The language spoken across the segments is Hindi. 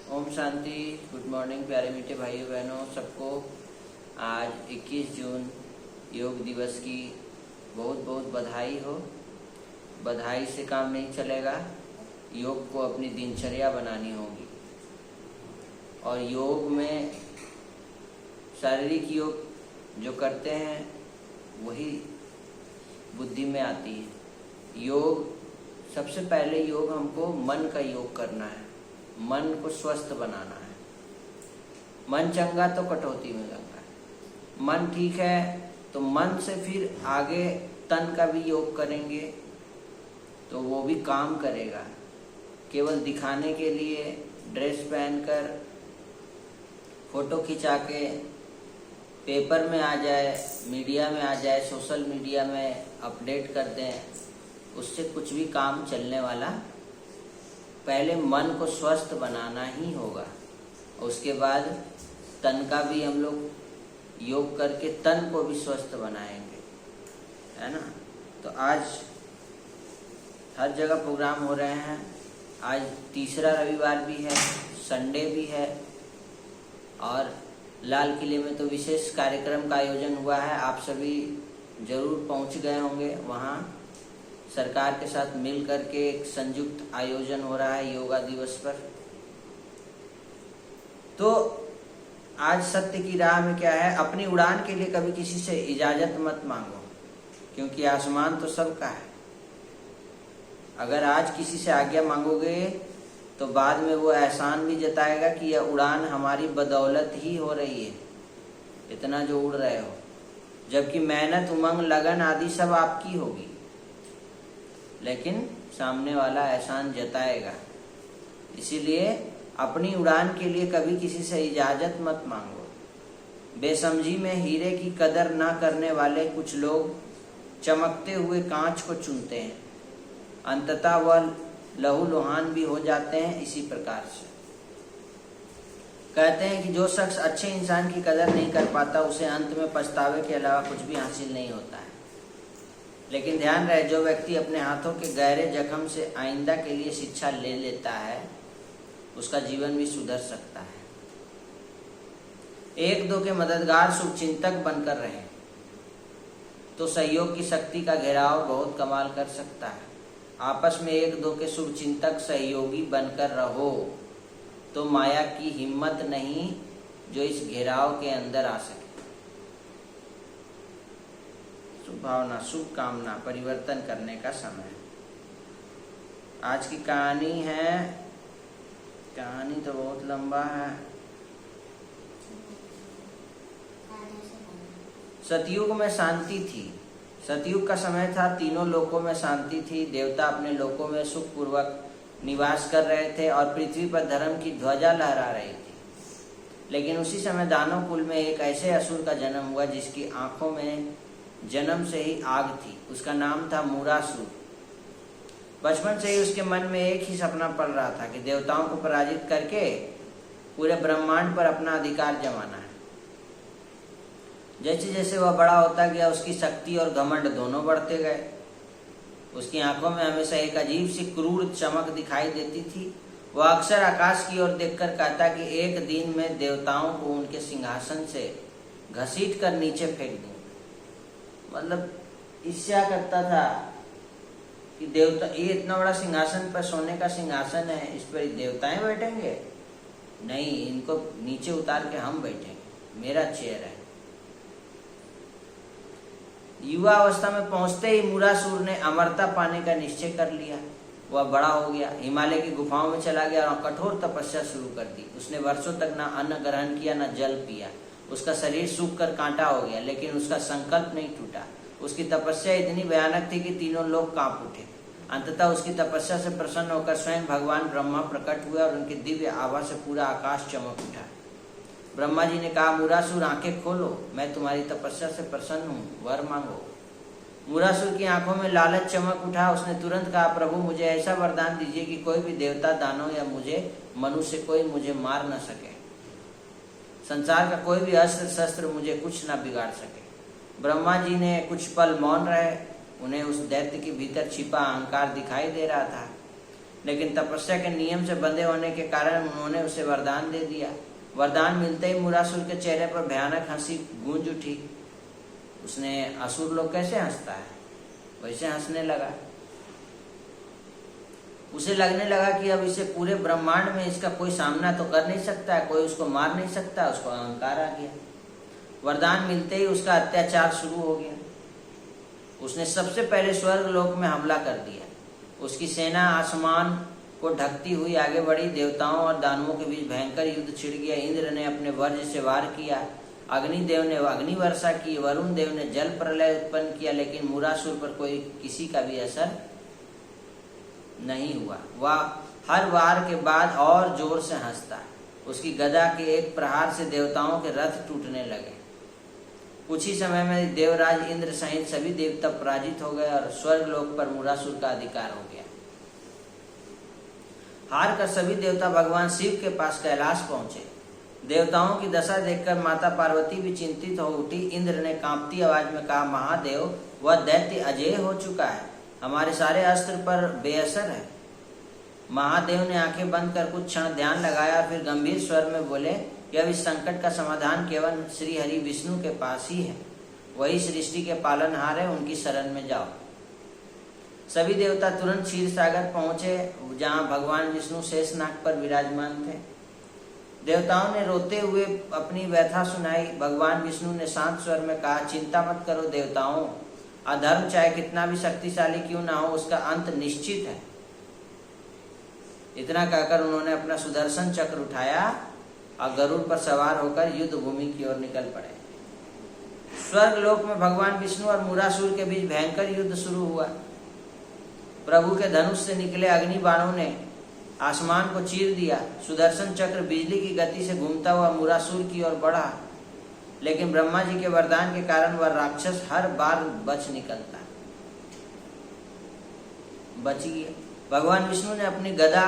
ओम शांति। गुड मॉर्निंग प्यारे मीठे भाइयों बहनों सबको। आज 21 जून योग दिवस की बहुत बहुत बधाई हो। बधाई से काम नहीं चलेगा, योग को अपनी दिनचर्या बनानी होगी। और योग में शारीरिक योग जो करते हैं वही बुद्धि में आती है। योग सबसे पहले योग हमको मन का योग करना है, मन को स्वस्थ बनाना है। मन चंगा तो कटौती में गंगा है। मन ठीक है तो मन से फिर आगे तन का भी योग करेंगे तो वो भी काम करेगा। केवल दिखाने के लिए ड्रेस पहनकर फोटो खिंचा के पेपर में आ जाए, मीडिया में आ जाए, सोशल मीडिया में अपडेट कर दें, उससे कुछ भी काम चलने वाला। पहले मन को स्वस्थ बनाना ही होगा, उसके बाद तन का भी हम लोग योग करके तन को भी स्वस्थ बनाएंगे, है ना। तो आज हर जगह प्रोग्राम हो रहे हैं। आज तीसरा रविवार भी है, संडे भी है और लाल किले में तो विशेष कार्यक्रम का आयोजन हुआ है। आप सभी जरूर पहुंच गए होंगे। वहाँ सरकार के साथ मिल करके एक संयुक्त आयोजन हो रहा है योगा दिवस पर। तो आज सत्य की राह में क्या है, अपनी उड़ान के लिए कभी किसी से इजाजत मत मांगो, क्योंकि आसमान तो सबका है। अगर आज किसी से आज्ञा मांगोगे तो बाद में वो एहसान भी जताएगा कि यह उड़ान हमारी बदौलत ही हो रही है, इतना जो उड़ रहे हो, जबकि मेहनत, उमंग, लगन आदि सब आपकी होगी, लेकिन सामने वाला एहसान जताएगा। इसीलिए अपनी उड़ान के लिए कभी किसी से इजाजत मत मांगो। बेसमझी में हीरे की कदर ना करने वाले कुछ लोग चमकते हुए कांच को चुनते हैं, अंततः वह लहूलुहान भी हो जाते हैं। इसी प्रकार से कहते हैं कि जो शख्स अच्छे इंसान की कदर नहीं कर पाता उसे अंत में पछतावे के अलावा कुछ भी हासिल नहीं होता है। लेकिन ध्यान रहे, जो व्यक्ति अपने हाथों के गहरे जख्म से आइंदा के लिए शिक्षा ले लेता है उसका जीवन भी सुधर सकता है। एक दो के मददगार शुभचिंतक बनकर रहे तो सहयोग की शक्ति का घेराव बहुत कमाल कर सकता है। आपस में एक दो के शुभचिंतक सहयोगी बनकर रहो तो माया की हिम्मत नहीं जो इस घेराव के अंदर आ सके। शुभ भावना, शुभ कामना, परिवर्तन करने का समय। आज की कहानी है, कहानी तो बहुत लंबा है। सतयुग में शांति थी। सतयुग का समय था, तीनों लोकों में शांति थी। देवता अपने लोकों में सुखपूर्वक निवास कर रहे थे और पृथ्वी पर धर्म की ध्वजा लहरा रही थी। लेकिन उसी समय दानव कुल में एक ऐसे असुर का जन्म हुआ जिसकी आंखों में जन्म से ही आग थी। उसका नाम था मूरासुर। बचपन से ही उसके मन में एक ही सपना पल रहा था कि देवताओं को पराजित करके पूरे ब्रह्मांड पर अपना अधिकार जमाना है। जैसे जैसे वह बड़ा होता गया उसकी शक्ति और घमंड दोनों बढ़ते गए। उसकी आंखों में हमेशा एक अजीब सी क्रूर चमक दिखाई देती थी। वह अक्सर आकाश की ओर देखकर कहता कि एक दिन मैं देवताओं को उनके सिंहासन से घसीट कर नीचे फेंक दूं। मतलब ईर्ष्या करता था कि देवता, ये इतना बड़ा सिंहासन पर, सोने का सिंहासन है, इस पर देवताएं बैठेंगे? नहीं, इनको नीचे उतार के हम बैठेंगे, मेरा चेयर है। युवा अवस्था में पहुंचते ही मूरासुर ने अमरता पाने का निश्चय कर लिया। वह बड़ा हो गया, हिमालय की गुफाओं में चला गया और कठोर तपस्या शुरू कर दी। उसने वर्षों तक ना अन्न ग्रहण किया, ना जल पिया। उसका शरीर सूख कर कांटा हो गया, लेकिन उसका संकल्प नहीं टूटा। उसकी तपस्या इतनी भयानक थी कि तीनों लोग कांप उठे। अंततः उसकी तपस्या से प्रसन्न होकर स्वयं भगवान ब्रह्मा प्रकट हुए और उनकी दिव्य आभा से पूरा आकाश चमक उठा। ब्रह्मा जी ने कहा, मूरासुर आंखें खोलो, मैं तुम्हारी तपस्या से प्रसन्न हूँ, वर मांगो। मूरासुर की आंखों में लालच चमक उठा। उसने तुरंत कहा, प्रभु मुझे ऐसा वरदान दीजिए कि कोई भी देवता, दानव या मनुष्य कोई मुझे मार न सके। संसार का कोई भी अस्त्र शस्त्र मुझे कुछ न बिगाड़ सके। ब्रह्मा जी ने कुछ पल मौन रहे। उन्हें उस दैत्य के भीतर छिपा अहंकार दिखाई दे रहा था। लेकिन तपस्या के नियम से बंधे होने के कारण उन्होंने उसे वरदान दे दिया। वरदान मिलते ही मूरासुर के चेहरे पर भयानक हंसी गूंज उठी। उसने असुर लोग कैसे हंसता है वैसे हंसने लगा। उसे लगने लगा कि अब इसे पूरे ब्रह्मांड में इसका कोई सामना तो कर नहीं सकता है, कोई उसको मार नहीं सकता। उसको अहंकार आ गया। वरदान मिलते ही उसका अत्याचार शुरू हो गया। उसने सबसे पहले स्वर्ग लोक में हमला कर दिया। उसकी सेना आसमान को ढकती हुई आगे बढ़ी। देवताओं और दानवों के बीच भयंकर युद्ध छिड़ गया। इंद्र ने अपने वज्र से वार किया, अग्निदेव ने अग्नि वर्षा की, वरुण देव ने जल प्रलय उत्पन्न किया, लेकिन मूरासुर पर कोई किसी का भी असर नहीं हुआ। वह हर वार के बाद और जोर से हंसता। उसकी गदा के एक प्रहार से देवताओं के रथ टूटने लगे। कुछ ही समय में देवराज इंद्र सहित सभी देवता पराजित हो गए और स्वर्ग लोक पर मूरासुर का अधिकार हो गया। हार कर सभी देवता भगवान शिव के पास कैलाश पहुंचे। देवताओं की दशा देखकर माता पार्वती भी चिंतित हो उठी। इंद्र ने कांपती आवाज में कहा, महादेव, वह दैत्य अजेय हो चुका है, हमारे सारे अस्त्र पर बेअसर है। महादेव ने आंखें बंद कर कुछ क्षण ध्यान लगाया, फिर गंभीर स्वर में बोले कि अब इस संकट का समाधान केवल श्री हरि विष्णु के पास ही है। वही सृष्टि के पालनहार है, उनकी शरण में जाओ। सभी देवता तुरंत क्षीर सागर पहुंचे, जहां भगवान विष्णु शेषनाग पर विराजमान थे। देवताओं ने रोते हुए अपनी व्यथा सुनाई। भगवान विष्णु ने शांत स्वर में कहा, चिंता मत करो देवताओं, अधर्म चाहे कितना भी शक्तिशाली क्यों ना हो, उसका अंत निश्चित है। इतना कहकर उन्होंने अपना सुदर्शन चक्र उठाया और गरुड़ पर सवार होकर युद्ध भूमि की ओर निकल पड़े। स्वर्ग लोक में भगवान विष्णु और मूरासुर के बीच भयंकर युद्ध शुरू हुआ। प्रभु के धनुष से निकले अग्नि बाणों ने आसमान को चीर दिया। सुदर्शन चक्र बिजली की गति से घूमता हुआ मूरासुर की ओर बढ़ा, लेकिन ब्रह्मा जी के वरदान के कारण वह राक्षस हर बार बच गया। भगवान विष्णु ने अपनी गदा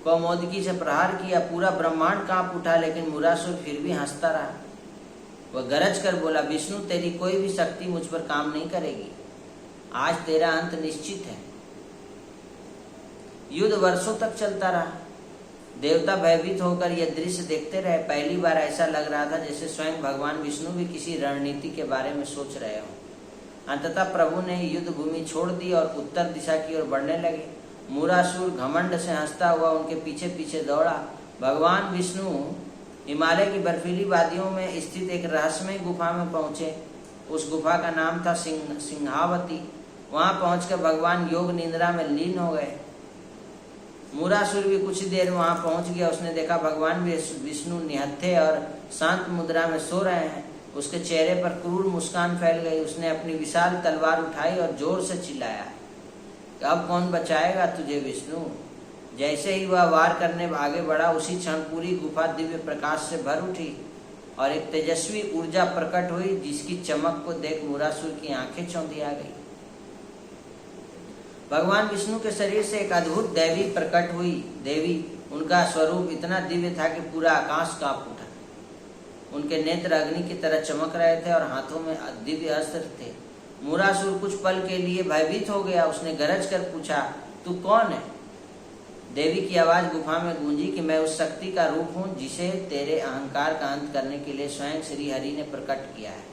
कौमोदकी से प्रहार किया। पूरा ब्रह्मांड कांप उठा, लेकिन मूरासुर फिर भी हंसता रहा। वह गरज कर बोला, विष्णु, तेरी कोई भी शक्ति मुझ पर काम नहीं करेगी। आज तेरा अंत निश्चित है। युद्ध वर्षों तक चलता रहा। देवता भयभीत होकर यह दृश्य देखते रहे। पहली बार ऐसा लग रहा था जैसे स्वयं भगवान विष्णु भी किसी रणनीति के बारे में सोच रहे हो। अंततः प्रभु ने युद्ध भूमि छोड़ दी और उत्तर दिशा की ओर बढ़ने लगे। मूरासुर घमंड से हंसता हुआ उनके पीछे पीछे दौड़ा। भगवान विष्णु हिमालय की बर्फीली वादियों में स्थित एक रहस्यमय गुफा में पहुंचे। उस गुफा का नाम था सिंहावती। वहां पहुंचकर भगवान योग निद्रा में लीन हो गए। मूरासुर भी कुछ देर वहां पहुंच गया। उसने देखा भगवान विष्णु निहत्थे और शांत मुद्रा में सो रहे हैं। उसके चेहरे पर क्रूर मुस्कान फैल गई। उसने अपनी विशाल तलवार उठाई और जोर से चिल्लाया, अब कौन बचाएगा तुझे विष्णु। जैसे ही वह वार करने आगे बढ़ा, उसी क्षण पूरी गुफा दिव्य प्रकाश से भर उठी और एक तेजस्वी ऊर्जा प्रकट हुई, जिसकी चमक को देख मूरासुर की आंखें चौंधिया गई। भगवान विष्णु के शरीर से एक अद्भुत देवी प्रकट हुई। देवी, उनका स्वरूप इतना दिव्य था कि पूरा आकाश कांप उठा। उनके नेत्र अग्नि की तरह चमक रहे थे और हाथों में दिव्य अस्त्र थे। मूरासुर कुछ पल के लिए भयभीत हो गया। उसने गरज कर पूछा, तू कौन है? देवी की आवाज गुफा में गूंजी कि मैं उस शक्ति का रूप हूँ जिसे तेरे अहंकार का अंत करने के लिए स्वयं श्री हरि ने प्रकट किया है।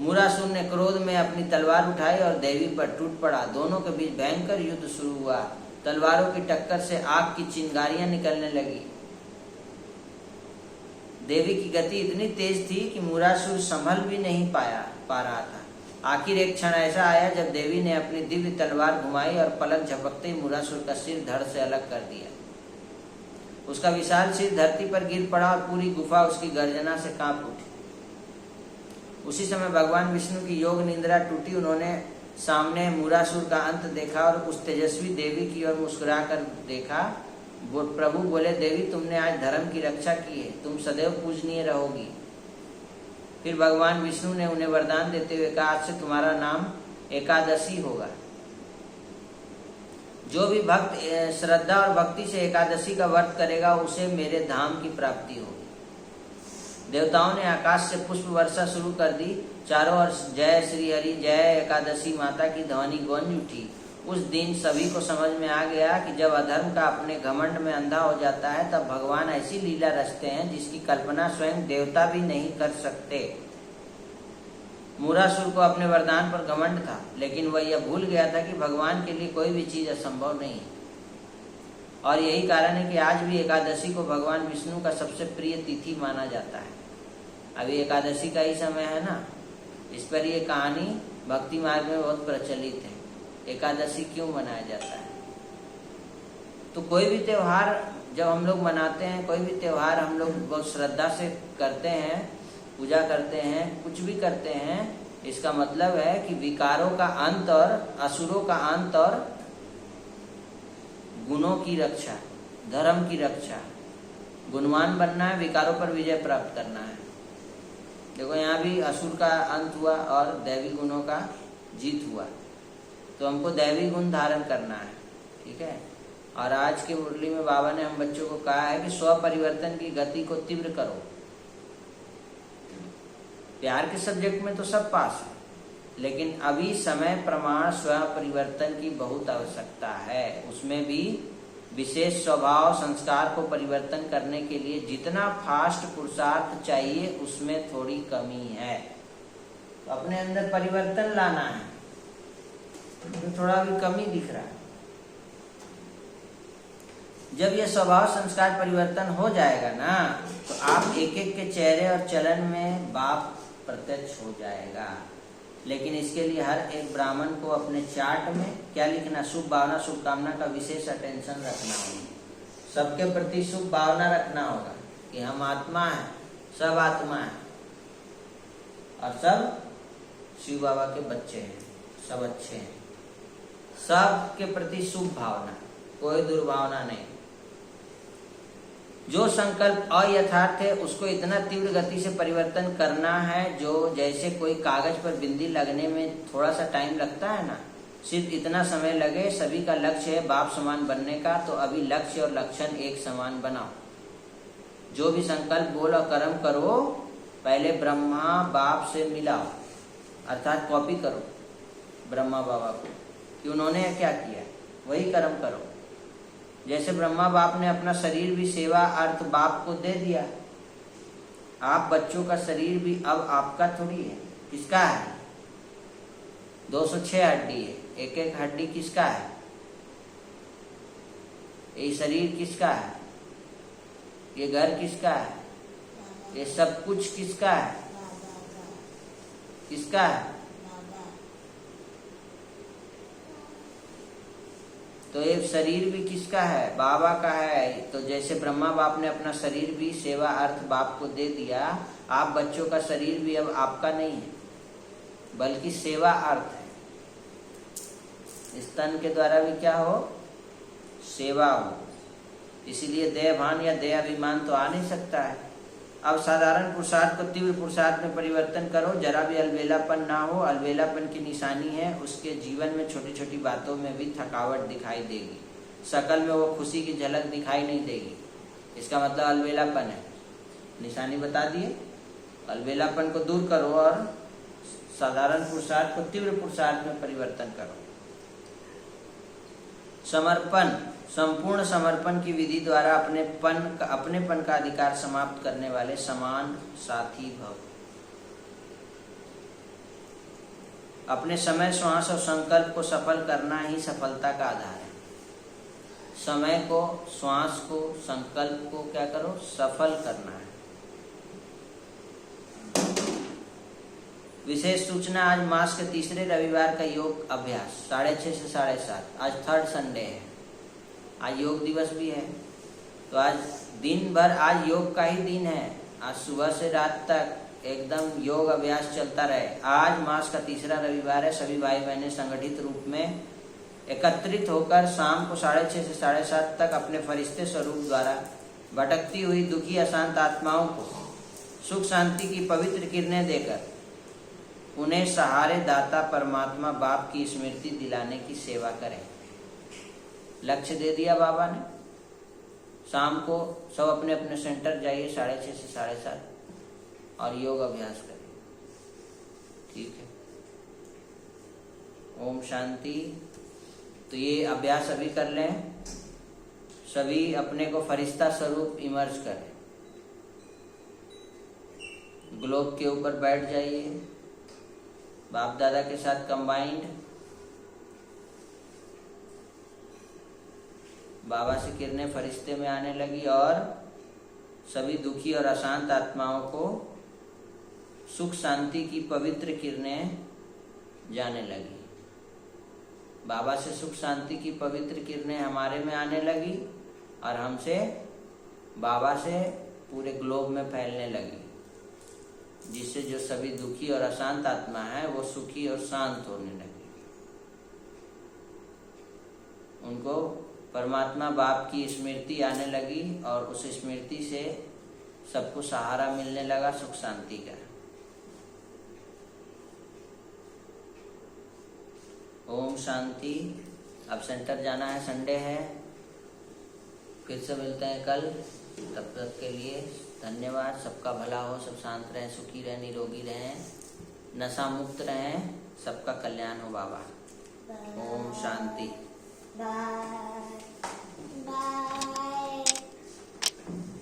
मूरासुर ने क्रोध में अपनी तलवार उठाई और देवी पर टूट पड़ा। दोनों के बीच भयंकर युद्ध शुरू हुआ। तलवारों की टक्कर से आग की चिंगारियां निकलने लगी। देवी की गति इतनी तेज थी कि मूरासुर संभल भी नहीं पा रहा था। आखिर एक क्षण ऐसा आया जब देवी ने अपनी दिव्य तलवार घुमाई और पलक झपकते ही मूरासुर का सिर धड़ से अलग कर दिया। उसका विशाल सिर धरती पर गिर पड़ा और पूरी गुफा उसकी गर्जना से कांप उठी। उसी समय भगवान विष्णु की योग निद्रा टूटी। उन्होंने सामने मूरासुर का अंत देखा और उस तेजस्वी देवी की ओर मुस्कुरा कर देखा। प्रभु बोले, देवी, तुमने आज धर्म की रक्षा की है, तुम सदैव पूजनीय रहोगी। फिर भगवान विष्णु ने उन्हें वरदान देते हुए कहा, आज से तुम्हारा नाम एकादशी होगा। जो भी भक्त श्रद्धा और भक्ति से एकादशी का व्रत करेगा, उसे मेरे धाम की प्राप्ति होगी। देवताओं ने आकाश से पुष्प वर्षा शुरू कर दी। चारों ओर जय श्री हरि, जय एकादशी माता की ध्वनि गूंज उठी। उस दिन सभी को समझ में आ गया कि जब अधर्म का अपने घमंड में अंधा हो जाता है तब भगवान ऐसी लीला रचते हैं जिसकी कल्पना स्वयं देवता भी नहीं कर सकते। मूरासुर को अपने वरदान पर घमंड था, लेकिन वह यह भूल गया था कि भगवान के लिए कोई भी चीज असंभव नहीं है। और यही कारण है कि आज भी एकादशी को भगवान विष्णु का सबसे प्रिय तिथि माना जाता है। अभी एकादशी का ही समय है ना, इस पर ये कहानी भक्ति मार्ग में बहुत प्रचलित है। एकादशी क्यों मनाया जाता है? तो कोई भी त्योहार जब हम लोग मनाते हैं, कोई भी त्योहार हम लोग बहुत श्रद्धा से करते हैं, पूजा करते हैं, कुछ भी करते हैं, इसका मतलब है कि विकारों का अंत और असुरों का अंत और गुणों की रक्षा, धर्म की रक्षा, गुणवान बनना है, विकारों पर विजय प्राप्त करना है। देखो यहाँ भी असुर का अंत हुआ और दैवी गुणों का जीत हुआ, तो हमको दैवी गुण धारण करना है, ठीक है। और आज के मुरली में बाबा ने हम बच्चों को कहा है कि स्व परिवर्तन की गति को तीव्र करो। प्यार के सब्जेक्ट में तो सब पास है, लेकिन अभी समय प्रमाण स्व परिवर्तन की बहुत आवश्यकता है। उसमें भी विशेष स्वभाव संस्कार को परिवर्तन करने के लिए जितना फास्ट पुरुषार्थ चाहिए उसमें थोड़ी कमी है। तो अपने अंदर परिवर्तन लाना है, तो थोड़ा भी कमी दिख रहा है। जब यह स्वभाव संस्कार परिवर्तन हो जाएगा ना, तो आप एक एक के चेहरे और चलन में बाप प्रत्यक्ष हो जाएगा। लेकिन इसके लिए हर एक ब्राह्मण को अपने चार्ट में क्या लिखना, शुभ भावना शुभकामना का विशेष अटेंशन रखना होगा। सबके प्रति शुभ भावना रखना होगा कि हम आत्मा है, सब आत्मा है और सब शिव बाबा के बच्चे हैं, सब अच्छे हैं। सबके प्रति शुभ भावना, कोई दुर्भावना नहीं। जो संकल्प अयथार्थ है उसको इतना तीव्र गति से परिवर्तन करना है, जो जैसे कोई कागज पर बिंदी लगने में थोड़ा सा टाइम लगता है ना, सिर्फ इतना समय लगे। सभी का लक्ष्य है बाप समान बनने का, तो अभी लक्ष्य और लक्षण एक समान बनाओ। जो भी संकल्प बोल और कर्म करो, पहले ब्रह्मा बाप से मिलाओ, अर्थात कॉपी करो ब्रह्मा बाबा को कि उन्होंने क्या किया, वही कर्म करो। जैसे ब्रह्मा बाप ने अपना शरीर भी सेवा अर्थ बाप को दे दिया, आप बच्चों का शरीर भी अब आपका थोड़ी है, किसका है? 206 हड्डी है, एक एक हड्डी किसका है? ये शरीर किसका है? ये घर किसका है? ये सब कुछ किसका है? किसका है? तो ये शरीर भी किसका है? बाबा का है। तो जैसे ब्रह्मा बाप ने अपना शरीर भी सेवा अर्थ बाप को दे दिया, आप बच्चों का शरीर भी अब आपका नहीं है, बल्कि सेवा अर्थ है। इस तन के द्वारा भी क्या हो? सेवा हो। इसीलिए देहभान या देह अभिमान तो आ नहीं सकता है। अब साधारण पुरुषार्थ को तीव्र पुरुषार्थ में परिवर्तन करो, जरा भी अलबेलापन ना हो। अलबेलापन की निशानी है उसके जीवन में छोटी छोटी बातों में भी थकावट दिखाई देगी, शकल में वो खुशी की झलक दिखाई नहीं देगी। इसका मतलब अलबेलापन है। निशानी बता दिए। अलबेलापन को दूर करो और साधारण पुरुषार्थ को तीव्र पुरुषार्थ में परिवर्तन करो। समर्पण, संपूर्ण समर्पण की विधि द्वारा अपनेपन का अधिकार समाप्त करने वाले समान साथी भव। अपने समय, श्वास और संकल्प को सफल करना ही सफलता का आधार है। समय को, श्वास को, संकल्प को क्या करो? सफल करना है। विशेष सूचना, आज मास के तीसरे रविवार का योग अभ्यास 6:30 से 7:30। आज थर्ड संडे है, आज योग दिवस भी है। तो आज दिन भर आज योग का ही दिन है। आज सुबह से रात तक एकदम योग अभ्यास चलता रहे। आज मास का तीसरा रविवार है। सभी भाई बहनें संगठित रूप में एकत्रित होकर शाम को 6:30 से 7:30 तक अपने फरिश्ते स्वरूप द्वारा भटकती हुई दुखी अशांत आत्माओं को सुख शांति की पवित्र किरणें देकर उन्हें सहारे दाता परमात्मा बाप की स्मृति दिलाने की सेवा करें। लक्ष्य दे दिया बाबा ने। शाम को सब अपने अपने सेंटर जाइए 6:30 से 7:30 और योग अभ्यास करें। ठीक है। ओम शांति। तो ये अभ्यास अभी कर लें। सभी अपने को फरिश्ता स्वरूप इमर्ज करें। ग्लोब के ऊपर बैठ जाइए, बाप दादा के साथ कंबाइंड। बाबा से किरणें फरिश्ते में आने लगी और सभी दुखी और अशांत आत्माओं को सुख शांति की पवित्र किरणें जाने लगी। बाबा से सुख शांति की पवित्र किरणें हमारे में आने लगी और हमसे बाबा से पूरे ग्लोब में फैलने लगी, जिससे जो सभी दुखी और अशांत आत्मा है वो सुखी और शांत होने लगी। उनको परमात्मा बाप की स्मृति आने लगी और उस स्मृति से सबको सहारा मिलने लगा सुख शांति का। ओम शांति। अब सेंटर जाना है, संडे है। फिर से मिलते हैं कल। तब तक के लिए धन्यवाद। सबका भला हो, सब शांत रहें, सुखी रहें, निरोगी रहें, नशा मुक्त रहें, सबका कल्याण हो बाबा। ओम शांति।